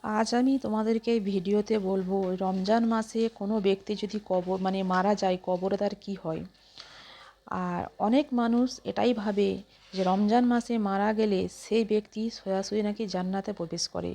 আজ আমি তোমাদেরকে এই ভিডিওতে বলবো রমজান মাসে কোনো ব্যক্তি যদি মারা যায়, কবরে তার কি হয়। আর অনেক মানুষ এটাই ভাবে যে রমজান মাসে মারা গেলে সেই ব্যক্তি সোজাসুজি নাকি জান্নাতে প্রবেশ করে।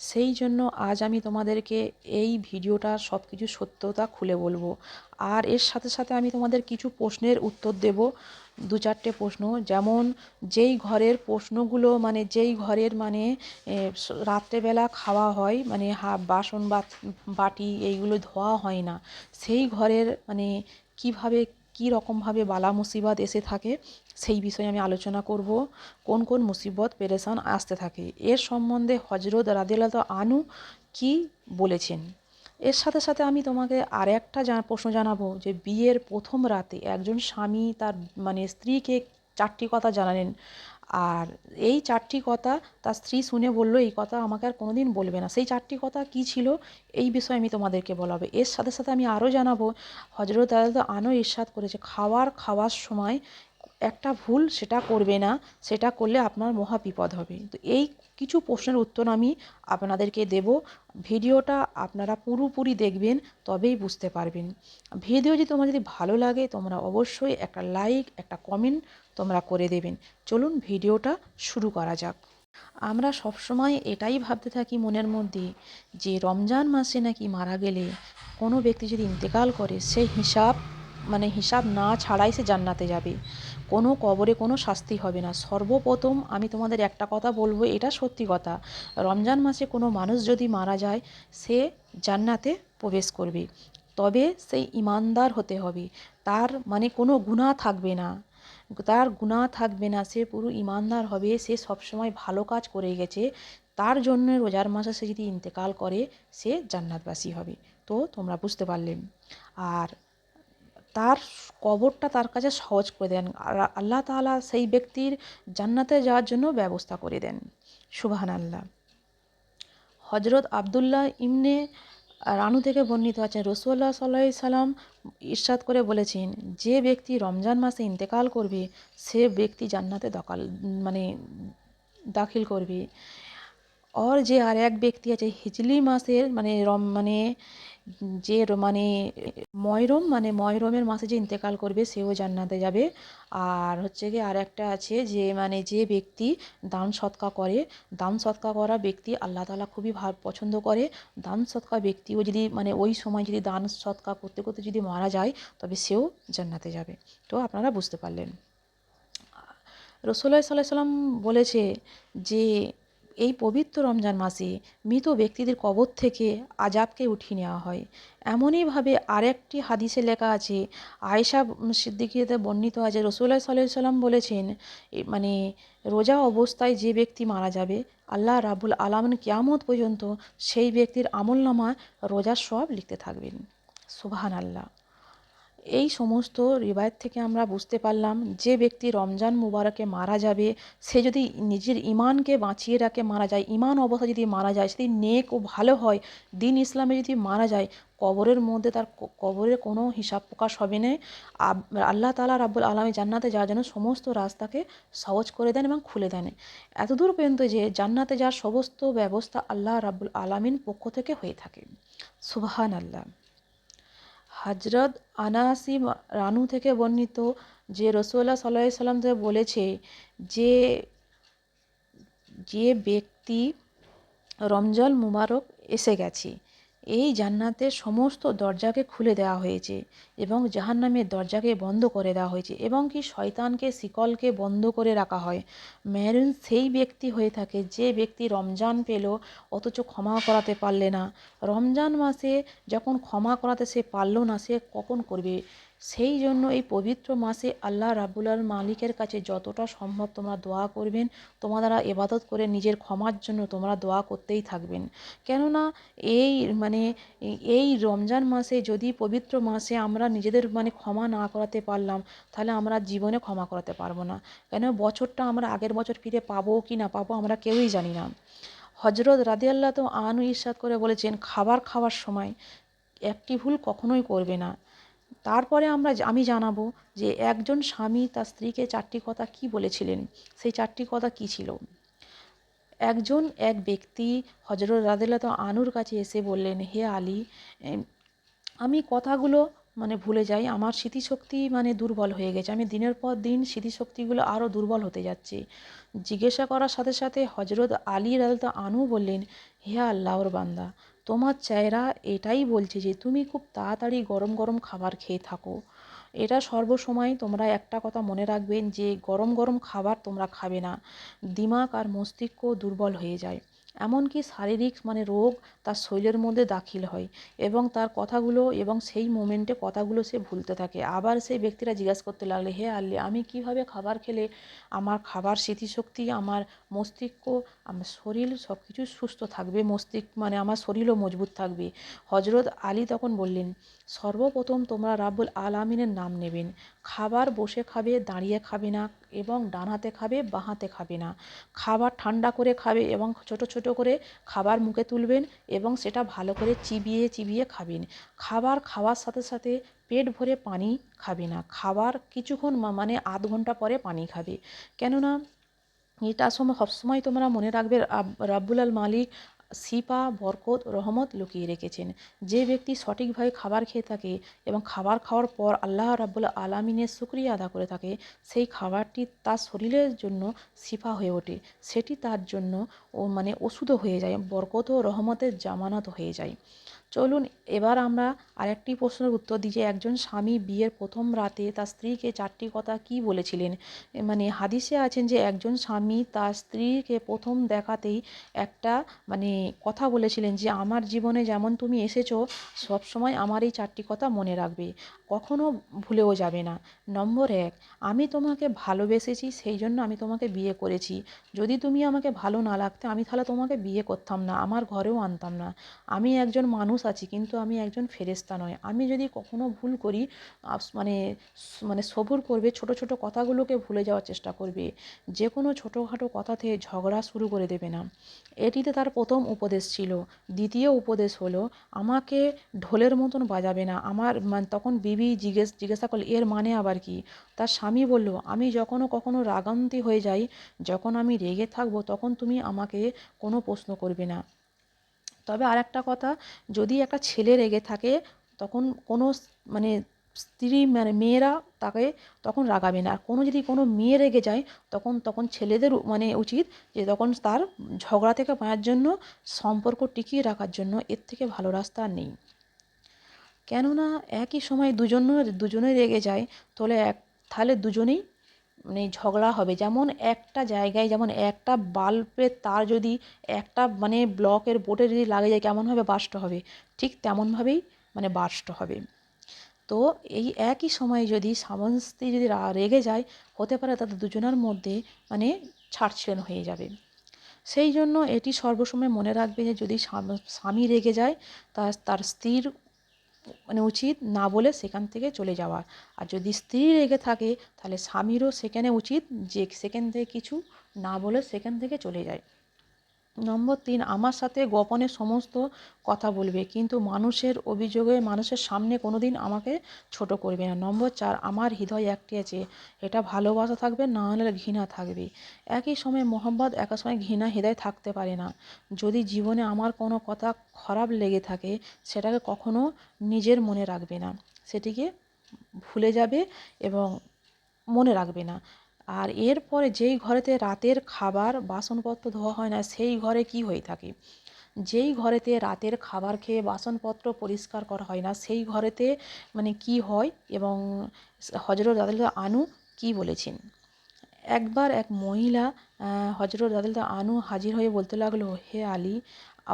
সেই জন্য আজ আমি তোমাদেরকে এই ভিডিওটা সব কিছু সত্যতা খুলে বলবো। আর এর সাথে সাথে আমি তোমাদের কিছু প্রশ্নের উত্তর দেব, দু চারটে প্রশ্ন। যেমন যেই ঘরের প্রশ্নগুলো যেই ঘরের রাত্রেবেলা খাওয়া হয়, বাসন বাটি এইগুলো ধোয়া হয় না, সেই ঘরের কিভাবে কী রকমভাবে বালা মুসিবত এসে থাকে, সেই বিষয়ে আমি আলোচনা করব। কোন কোন মুসিবত পেরেশান আসতে থাকে, এর সম্বন্ধে হজরত রাদিয়াল্লাহু আনহু কি বলেছেন। এর সাথে সাথে আমি তোমাকে আর একটা প্রশ্ন জানাবো যে বিয়ের প্রথম রাতে একজন স্বামী তার স্ত্রীকে চারটি কথা জানালেন, আর এই চারটি কথা তার স্ত্রী শুনে বলল এই কথা আমাকে আর কোনোদিন বলবে না। সেই চারটি কথা কি ছিল, এই বিষয়ে আমি তোমাদেরকে বলাবো। এর সাথে সাথে আমি আরও জানাবো হজরত আনহু ইরশাদ করেছে খাওয়ার সময় একটা ভুল সেটা করবে না, সেটা করলে আপনার মহা বিপদ হবে। তো এই কিছু প্রশ্নের উত্তর আমি আপনাদেরকে দেব। ভিডিওটা আপনারা পুরোপুরি দেখবেন, তবেই বুঝতে পারবেন। ভিডিও যদি তোমার যদি ভালো লাগে তোমরা অবশ্যই একটা লাইক একটা কমেন্ট তোমরা করে দেবেন। চলুন ভিডিওটা শুরু করা যাক। আমরা সবসময় এটাই ভাবতে থাকি মনের মধ্যে যে রমজান মাসে নাকি মারা গেলে কোনো ব্যক্তি যদি ইন্তেকাল করে সে হিসাব না ছাড়াই সে জান্নাতে যাবে, কোনো কবরে কোনো শাস্তি হবে না। সর্বপ্রথম আমি তোমাদের একটা কথা বলবো, এটা সত্যি কথা, রমজান মাসে কোনো মানুষ যদি মারা যায় সে জান্নাতে প্রবেশ করবে, তবে সেই ইমানদার হতে হবে। তার কোনো গুনাহ থাকবে না, সে পুরো ইমানদার হবে, সে সবসময় ভালো কাজ করে গেছে, তার জন্য রোজার মাসে সে যদি ইন্তেকাল করে সে জান্নাতবাসী হবে। তো তোমরা বুঝতে পারলেন। আর তার কবরটা তার কাছে সহজ করে দেন, আর আল্লাহ তাআলা সেই ব্যক্তির জান্নাতে যাওয়ার জন্য ব্যবস্থা করে দেন। সুবহানাল্লাহ। হজরত আবদুল্লাহ ইবনে রানু থেকে বর্ণিত আছে, রাসূলুল্লাহ সাল্লাল্লাহু আলাইহি সাল্লাম ইরশাদ করে বলেছেন, যে ব্যক্তি রমজান মাসে ইন্তেকাল করবে সে ব্যক্তি জান্নাতে মানে দাখিল করবে। যে আর এক ব্যক্তি আছে হিজলি মাসের যে ময়রমের মাসে যে ইন্তেকাল করবে সেও জান্নাতে যাবে। আর হচ্ছে গিয়ে আর একটা আছে যে যে ব্যক্তি দান সৎকা করে, দান সৎকা করা ব্যক্তি আল্লাহ তাআলা খুবই পছন্দ করে। দান সৎকা ব্যক্তিও যদি ওই সময় যদি দান সৎকা করতে করতে যদি মারা যায় তবে সেও জান্নাতে যাবে। তো আপনারা বুঝতে পারলেন। রাসূলুল্লাহ সাল্লাল্লাহু আলাইহি সাল্লাম বলেছে যে এই পবিত্র রমজান মাসে মৃত ব্যক্তিদের কবর থেকে আযাবকে উঠিয়ে নেওয়া হয়। এমনইভাবে আরেকটি হাদিসে লেখা আছে, আয়েশা সিদ্দিকীতে বর্ণিত আছে, রাসূলুল্লাহ সাল্লাল্লাহু আলাইহি সাল্লাম বলেছেন রোজা অবস্থায় যে ব্যক্তি মারা যাবে আল্লাহ রাব্বুল আলামিন কিয়ামত পর্যন্ত সেই ব্যক্তির আমলনামায় রোজার সওয়াব লিখতে থাকবেন। সুবহানাল্লাহ। এই সমস্ত রিওয়ায়াত থেকে আমরা বুঝতে পারলাম যে ব্যক্তি রমজান মুবারকে মারা যাবে সে যদি নিজের ঈমানকে বাঁচিয়ে রাখে মারা যায়, ঈমান অবস্থায় যদি মারা যায়, যদি নেক ও ভালো হয়, দ্বীন ইসলামে যদি মারা যায়, কবরের মধ্যে তার কবরের কোনো হিসাব প্রকাশ হবে না। আল্লাহ তাআলা রাব্বুল আলামিন জান্নাতে যাওয়ার জন্য সমস্ত রাস্তাকে সহজ করে দেন এবং খুলে দেন, এতদূর পর্যন্ত যে জান্নাতে যাওয়ার সমস্ত ব্যবস্থা আল্লাহ রাব্বুল আলামিন পক্ষ থেকে হয়ে থাকে। সুবহানাল্লাহ। হজরত আনাসি রানু থেকে বর্ণিত যে রাসূলুল্লাহ সাল্লাল্লাহু আলাইহি সাল্লাম বলেছে যে যে ব্যক্তি রমজান মুবারক এসে গেছে, এই জান্নাতের সমস্ত দরজাকে খুলে দেওয়া হয়েছে এবং জাহান্নামের দরজাকে বন্ধ করে দেওয়া হয়েছে এবং শয়তানকে শিকলকে বন্ধ করে রাখা হয়। মেহেরুন সেই ব্যক্তি হয়ে থাকে যে ব্যক্তি রমজান পেল অথচ ক্ষমা করাতে পারলে না। রমজান মাসে যখন ক্ষমা করাতে সে পারল না, সে কখন করবে? সেই জন্য এই পবিত্র মাসে আল্লাহ রাব্বুল আলামিন মালিকের কাছে যতটা সম্ভব তোমরা দোয়া করবেন, তোমরা ইবাদত করে নিজের ক্ষমার জন্য তোমরা দোয়া করতেই থাকবেন। কেননা এই মানে এই রমজান মাসে, যদি পবিত্র মাসে আমরা নিজেদের ক্ষমা না করাতে পারলাম, তাহলে আমরা জীবনে ক্ষমা করাতে পারবো না। কেন বছরটা আমরা আগের বছর ফিরে পাবো কি না পাবো আমরা কেউই জানি না। হজরত রাদিয়াল্লাহু আনহু ইরশাদ করে বলেছেন, খাওয়ার সময় একটি ভুল কখনোই করবে না। তারপরে আমি জানাবো যে একজন স্বামী তার স্ত্রীকে চারটি কথা কি বলেছিলেন, সেই চারটি কথা কি ছিল। এক ব্যক্তি হযরত রাদিয়াল্লাহু আনহুর কাছে এসে বললেন, হে আলী, আমি কথাগুলো ভুলে যাই, আমার স্মৃতিশক্তি দুর্বল হয়ে গেছে, আমি দিনের পর দিন স্মৃতিশক্তিগুলো আরও দুর্বল হতে যাচ্ছে। জিজ্ঞাসা করার সাথে সাথে হযরত আলী রাদিয়াল্লাহু আনহু বললেন, হে আল্লাহর বান্দা, তোমার চেহারা এটাই বলছে যে তুমি খুব তাড়াতাড়ি গরম গরম খাবার খেয়ে থাকো। এটা সর্বসময় তোমরা একটা কথা মনে রাখবেন যে গরম গরম খাবার তোমরা খাবে না, দিমাগ আর মস্তিষ্ক দুর্বল হয়ে যায়, এমনকি শারীরিক রোগ তার শরীরের মধ্যে দাখিল হয় এবং তার কথাগুলো এবং সেই মোমেন্টে কথাগুলো সে ভুলতে থাকে। আবার সেই ব্যক্তিরা জিজ্ঞাসা করতে লাগলে, হে আল্লাহ, আমি কিভাবে খাবার খেলে আমার খাবার স্মৃতিশক্তি, আমার মস্তিষ্ক, আমার শরীর সব কিছু সুস্থ থাকবে, মস্তিষ্ক আমার শরীরও মজবুত থাকবে। হযরত আলী তখন বললেন, সর্বপ্রথম তোমরা রাব্বুল আলামিনের নাম নেবেন। খাবার বসে খাবে, দাঁড়িয়ে খাবে না, এবং ডান হাতে খাবে, বাঁ হাতে খাবে না। খাবার ঠান্ডা করে খাবে এবং ছোট ছোট করে খাবার মুখে তুলবেন এবং সেটা ভালো করে চিবিয়ে চিবিয়ে খাবেন। খাবার খাওয়ার সাথে সাথে পেট ভরে পানি খাবে না। খাবার কিছুক্ষণ আধ ঘন্টা পরে পানি খাবে। কেননা এটা সবসময় তোমরা মনে রাখবে, রাব্বুল আল মালিক শিফা, বরকত, রহমত লুকিয়ে রেখেছেন। যে ব্যক্তি সঠিকভাবে খাবার খেয়ে থাকে এবং খাবার খাওয়ার পর আল্লাহ রাব্বুল আলামিনের শুকরিয়া আদা করে থাকে, সেই খাবারটি তার শরীরের জন্য শিফা হয়ে ওঠে, সেটি তার জন্য ওষুধও হয়ে যায়, বরকত ও রহমতের জামানত হয়ে যায়। চলুন এবার আমরা আরেকটি প্রশ্নের উত্তর দিই যে একজন স্বামী বিয়ের প্রথম রাতে তার স্ত্রীকে 4টি কথা কি বলেছিলেন। হাদিসে আছেন যে একজন স্বামী তার স্ত্রীকে প্রথম দেখাতেই একটা কথা বলেছিলেন যে আমার জীবনে যেমন তুমি এসেছো, সবসময় আমার এই 4টি কথা মনে রাখবে, কখনো ভুলেও যাবে না। নম্বর 1, আমি তোমাকে ভালোবেসেছি, সেই জন্য আমি তোমাকে বিয়ে করেছি। যদি তুমি আমাকে ভালো না লাগতে, আমি তাহলে তোমাকে বিয়ে করতাম না, আমার ঘরেও আনতাম না। আমি একজন মানুষ আছি, কিন্তু আমি একজন ফেরেশতা নয়। আমি যদি কখনো ভুল করি, মানে সবুর করবে, ছোট ছোট কথাগুলোকে ভুলে যাওয়ার চেষ্টা করবে, যে কোনো ছোটোখাটো কথাতে ঝগড়া শুরু করে দেবে না। এটিতে তার প্রথম উপদেশ ছিল। দ্বিতীয় উপদেশ হলো, আমাকে ঢোলের মতন বাজাবে না। আমার তখন বিবি জিজ্ঞাসা করল, এর মানে আবার কি? তার স্বামী বলল, আমি যখনও কখনো রাগান্বিত হয়ে যাই, যখন আমি রেগে থাকবো, তখন তুমি আমাকে কোনো প্রশ্ন করবে না। তবে আরেকটা কথা, যদি একটা ছেলে রেগে থাকে, তখন কোনো মানে স্ত্রী মেয়েরা তাকে তখন রাগাবে না। আর যদি কোনো মেয়ে রেগে যায়, তখন তখন ছেলেদের উচিত যে তখন তার ঝগড়া থেকে বাঁচার জন্য, সম্পর্ক টিকিয়ে রাখার জন্য এর থেকে ভালো রাস্তা আর নেই। কেননা একই সময় দুজনে রেগে যায়, তাহলে দুজনেই ঝগড়া হবে। যেমন একটা জায়গায়, যেমন একটা বাল্বের তার যদি একটা ব্লকের বোর্ডে যদি লাগে যায়, কেমনভাবে বার্স্ট হবে, ঠিক তেমনভাবেই বার্স্ট হবে। তো এই একই সময়ে যদি স্বামী স্ত্রী যদি রেগে যায়, হতে পারে তাদের দুজনের মধ্যে ছাড়ছেন হয়ে যাবে। সেই জন্য এটি সর্বসময় মনে রাখবে যে যদি স্বামী রেগে যায়, তার স্ত্রীর উচিত না বলে সেখান থেকে চলে যাওয়া। আর যদি স্ত্রী রেগে থাকে, তাহলে স্বামীরও সেখানে উচিত যে সেখান থেকে কিছু না বলে সেখান থেকে চলে যায়। নম্বর 3, আমার সাথে গোপনে সমস্ত কথা বলবে, কিন্তু মানুষের সামনে কোনোদিন আমাকে ছোট করবে না। নম্বর 4, আমার হৃদয় একটি আছে, এটা ভালোবাসা থাকবে, না হলে ঘৃণা থাকবে। একই সময় মহব্বত, একই সময় ঘৃণা হৃদয় থাকতে পারে না। যদি জীবনে আমার কোনো কথা খারাপ লেগে থাকে, সেটাকে কখনো নিজের মনে রাখবে না, সেটিকে ভুলে যাবে এবং মনে রাখবে না। আর এরপরে যেই ঘরেতে রাতের খাবার বাসনপত্র ধোয়া হয় না, সেই ঘরে কি হয়ে থাকে? যেই ঘরেতে রাতের খাবার খেয়ে বাসনপত্র পরিষ্কার করা হয় না, সেই ঘরেতে কি হয় এবং হযরত রাদিয়াল্লাহু আনহু কি বলেছেন। একবার এক মহিলা হযরত রাদিয়াল্লাহু আনহু হাজির হয়ে বলতে লাগলো, হে আলী,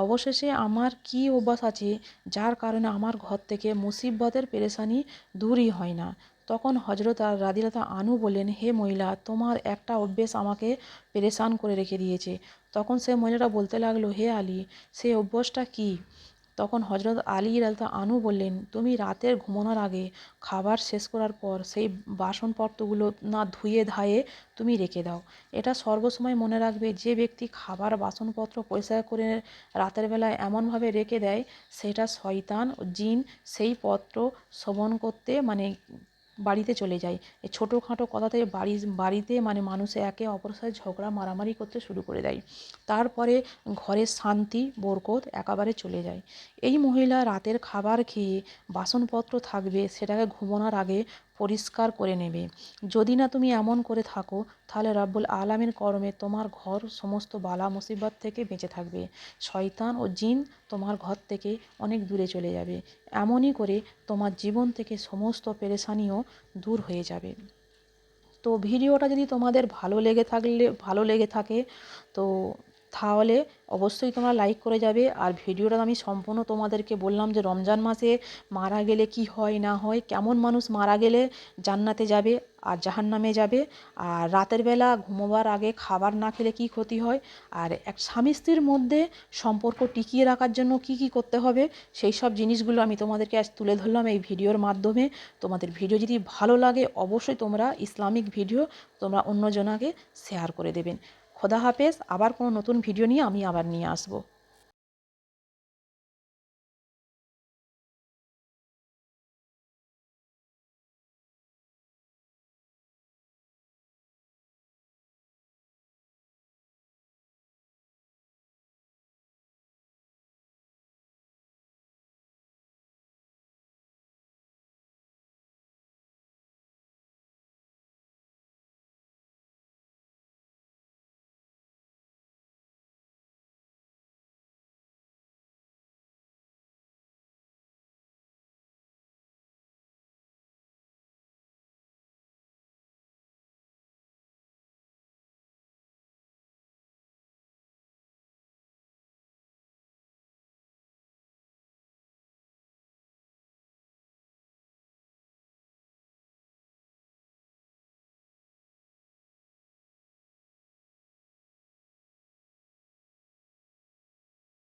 অবশেষে আমার কি অভ্যাস আছে যার কারণে আমার ঘর থেকে মুসিবতের পেরেশানি দূরই হয় না। তখন হযরত রাদিয়াল্লাহু আনহু বললেন, হে মহিলা, তোমার একটা অভ্যেস আমাকে পেরেশান করে রেখে দিয়েছে। তখন সে মহিলাটা বলতে লাগলো, হে আলী, সেই অভ্যাসটা কী? তখন হযরত আলী রাদিয়াল্লাহু আনহু বললেন, তুমি রাতের ঘুমানোর আগে খাবার শেষ করার পর সেই বাসনপত্রগুলো না ধুয়ে ধায়ে তুমি রেখে দাও। এটা সর্বসময় মনে রাখবে, যে ব্যক্তি খাবার বাসনপত্র পরিষ্কার করে রাতের বেলায় এমনভাবে রেখে দেয়, সেটা শয়তান ও জিন সেই পত্র শোভন করতে বাড়িতে চলে যায়। এই ছোটোখাটো কথাতে বাড়িতে মানে মানুষে একে অপরের সাথে ঝগড়া মারামারি করতে শুরু করে দেয়। তারপরে ঘরের শান্তি বরকত একেবারে চলে যায়। এই মহিলা রাতের খাবার খেয়ে বাসনপত্র থাকবে সেটাকে ঘুমানোর আগে পরিষ্কার করে নেবে। যদি না তুমি এমন করে থাকো তাহলে রব্বুল আলামিন করমে তোমার ঘর সমস্ত বালা মুসিবত থেকে বেঁচে থাকবে। শয়তান ও জিন তোমার ঘর থেকে অনেক দূরে চলে যাবে। এমনই করে তোমার জীবন থেকে সমস্ত পেরেশানিও দূর হয়ে যাবে। তো ভিডিওটা যদি তোমাদের ভালো লেগে থাকে তো তাহলে অবশ্যই তোমরা লাইক করে যাবে। আর ভিডিওটা আমি সম্পূর্ণ তোমাদেরকে বললাম যে রমজান মাসে মারা গেলে কি হয় না হয়, কেমন মানুষ মারা গেলে জান্নাতে যাবে আর জাহান্নামে যাবে, আর রাতের বেলা ঘুমোবার আগে খাবার না খেলে কি ক্ষতি হয়, আর এক স্বামী স্ত্রীর মধ্যে সম্পর্ক টিকিয়ে রাখার জন্য কি কি করতে হবে, সেই সব জিনিসগুলো আমি তোমাদেরকে আজ তুলে ধরলাম এই ভিডিওর মাধ্যমে। তোমাদের ভিডিও যদি ভালো লাগে অবশ্যই তোমরা ইসলামিক ভিডিও তোমরা অন্যজনকে শেয়ার করে দেবেন। খোদা হাফেজ। আবার কোনো নতুন ভিডিও নিয়ে আমি আবার নিয়ে আসবো।